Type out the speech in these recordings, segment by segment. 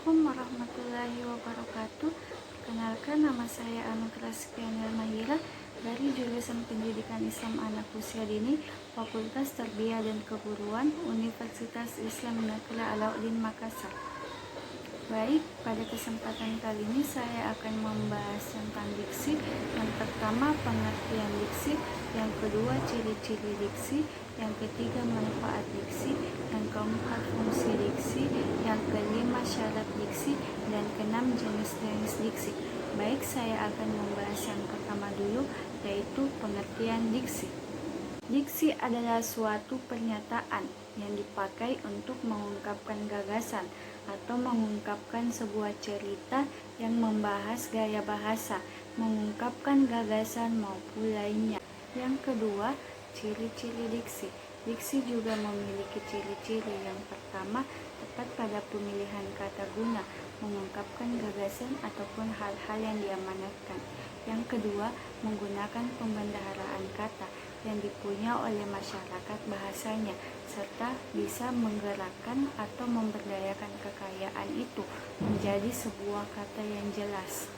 Assalamualaikum warahmatullahi wabarakatuh. Perkenalkan, nama saya Anugrah Sukyanil Mahira dari jurusan Pendidikan Islam Anak Usia Dini, Fakultas Tarbiyah dan Keguruan, Universitas Islam Negeri Alauddin Makassar. Baik, pada kesempatan kali ini saya akan membahas tentang diksi. Yang pertama, pengertian diksi. Yang kedua, ciri-ciri diksi. Yang ketiga, manfaat diksi. Yang keempat, fungsi diksi. Yang kelima, syarat diksi. Dan keenam, jenis-jenis diksi. Baik, saya akan membahas yang pertama dulu, yaitu pengertian diksi. Diksi adalah suatu pernyataan yang dipakai untuk mengungkapkan gagasan atau mengungkapkan sebuah cerita yang membahas gaya bahasa, mengungkapkan gagasan maupun lainnya. Yang kedua, ciri-ciri diksi. Diksi juga memiliki ciri-ciri. Yang pertama, tepat pada pemilihan kata guna, mengungkapkan gagasan ataupun hal-hal yang diamanatkan. Yang kedua, menggunakan pembendaharaan kata yang dipunya oleh masyarakat bahasanya, serta bisa menggerakkan atau memberdayakan kekayaan itu menjadi sebuah kata yang jelas.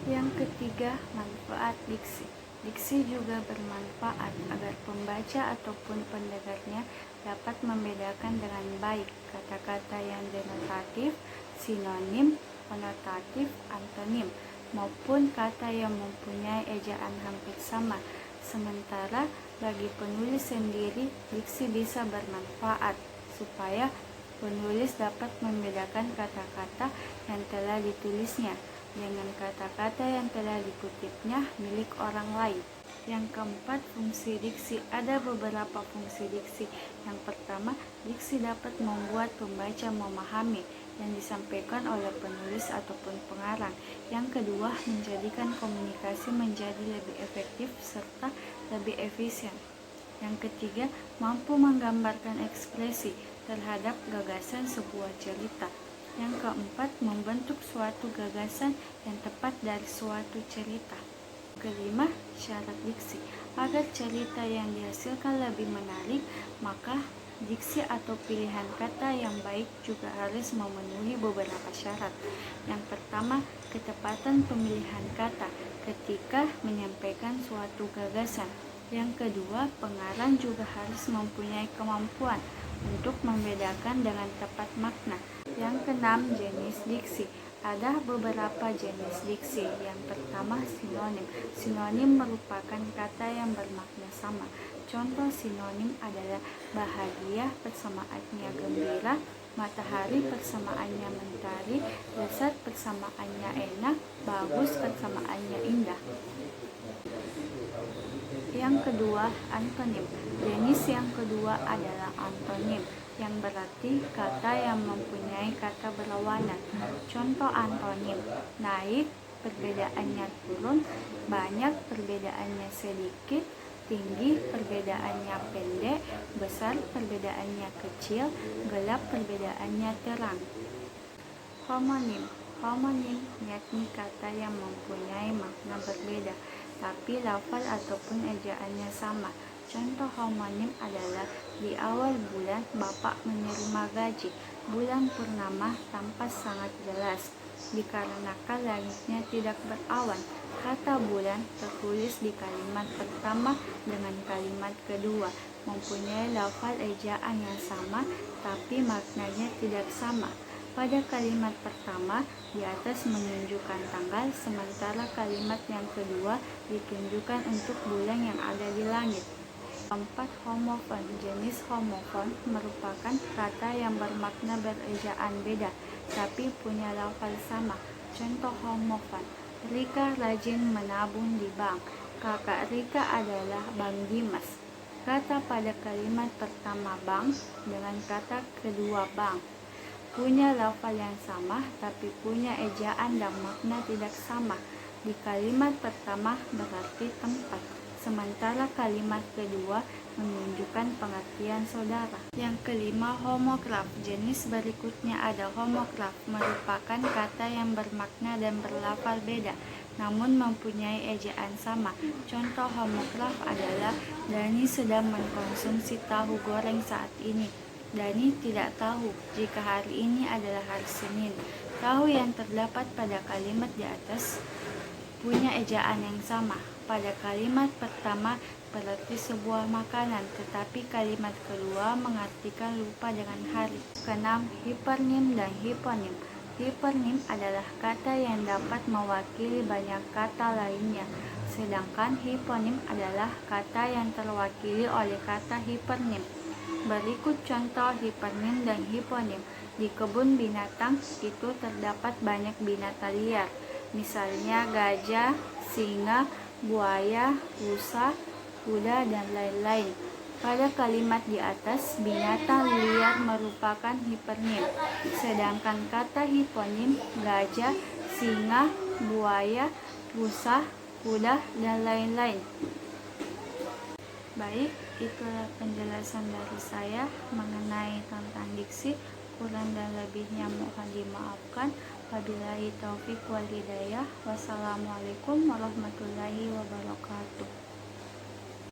Yang ketiga, manfaat diksi. Diksi juga bermanfaat agar pembaca ataupun pendengarnya dapat membedakan dengan baik kata-kata yang denotatif, sinonim, konotatif, antonim, maupun kata yang mempunyai ejaan hampir sama. Sementara bagi penulis sendiri, diksi bisa bermanfaat supaya penulis dapat membedakan kata-kata yang telah ditulisnya dengan kata-kata yang telah dikutipnya milik orang lain. Yang keempat, fungsi diksi. Ada beberapa fungsi diksi. Yang pertama, diksi dapat membuat pembaca memahami yang disampaikan oleh penulis ataupun pengarang. Yang kedua, menjadikan komunikasi menjadi lebih efektif serta lebih efisien. Yang ketiga, mampu menggambarkan ekspresi terhadap gagasan sebuah cerita. Yang keempat, membentuk suatu gagasan yang tepat dari suatu cerita. Kelima, syarat diksi. Agar cerita yang dihasilkan lebih menarik, maka diksi atau pilihan kata yang baik juga harus memenuhi beberapa syarat. Yang pertama, ketepatan pemilihan kata ketika menyampaikan suatu gagasan. Yang kedua, pengarang juga harus mempunyai kemampuan untuk membedakan dengan tepat makna. Yang keenam, jenis diksi. Ada beberapa jenis diksi. Yang pertama, sinonim. Sinonim merupakan kata yang bermakna sama. Contoh sinonim adalah bahagia persamaannya gembira, matahari persamaannya mentari, lezat persamaannya enak, bagus persamaannya indah. Yang kedua, antonim. Jenis yang kedua adalah antonim, yang berarti kata yang mempunyai kata berlawanan. Contoh antonim: naik, perbedaannya turun; banyak, perbedaannya sedikit; tinggi, perbedaannya pendek; besar, perbedaannya kecil; gelap, perbedaannya terang. Homonim. Homonim yakni kata yang mempunyai makna berbeda, tapi lafal ataupun ejaannya sama. Contoh homonim adalah di awal bulan Bapak menerima gaji. Bulan purnama tampak sangat jelas dikarenakan langitnya tidak berawan. Kata bulan tertulis di kalimat pertama dengan kalimat kedua mempunyai lafal ejaan yang sama, tapi maknanya tidak sama. Pada kalimat pertama di atas menunjukkan tanggal, sementara kalimat yang kedua ditunjukkan untuk bulan yang ada di langit. Keempat, homofon. Jenis homofon merupakan kata yang bermakna berejaan beda, tapi punya lafal sama. Contoh homofon: Rika rajin menabung di bank. Kakak Rika adalah Bang Dimas. Kata pada kalimat pertama bank dengan kata kedua bank punya lafal yang sama, tapi punya ejaan dan makna tidak sama. Di kalimat pertama berarti tempat, sementara kalimat kedua menunjukkan pengertian saudara. Yang kelima, homograf. Jenis berikutnya ada homograf, merupakan kata yang bermakna dan berlafal beda, namun mempunyai ejaan sama. Contoh homograf adalah Dani sedang mengkonsumsi tahu goreng saat ini. Dani tidak tahu jika hari ini adalah hari Senin. Tahu yang terdapat pada kalimat di atas punya ejaan yang sama. Pada kalimat pertama berarti sebuah makanan, tetapi kalimat kedua mengartikan lupa dengan hari. Keenam, hipernim dan hiponim. Hipernim adalah kata yang dapat mewakili banyak kata lainnya, sedangkan hiponim adalah kata yang terwakili oleh kata hipernim. Berikut contoh hipernim dan hiponim. Di kebun binatang itu terdapat banyak binatang liar, misalnya gajah, singa, buaya, rusa, kuda, dan lain-lain. Pada kalimat di atas, binatang liar merupakan hipernim, sedangkan kata hiponim gajah, singa, buaya, rusa, kuda, dan lain-lain. Baik, itulah penjelasan dari saya mengenai tentang diksi. Kurang dan lebihnya mohon dimaafkan. Wabillahi taufik wal hidayah. Wassalamualaikum warahmatullahi wabarakatuh.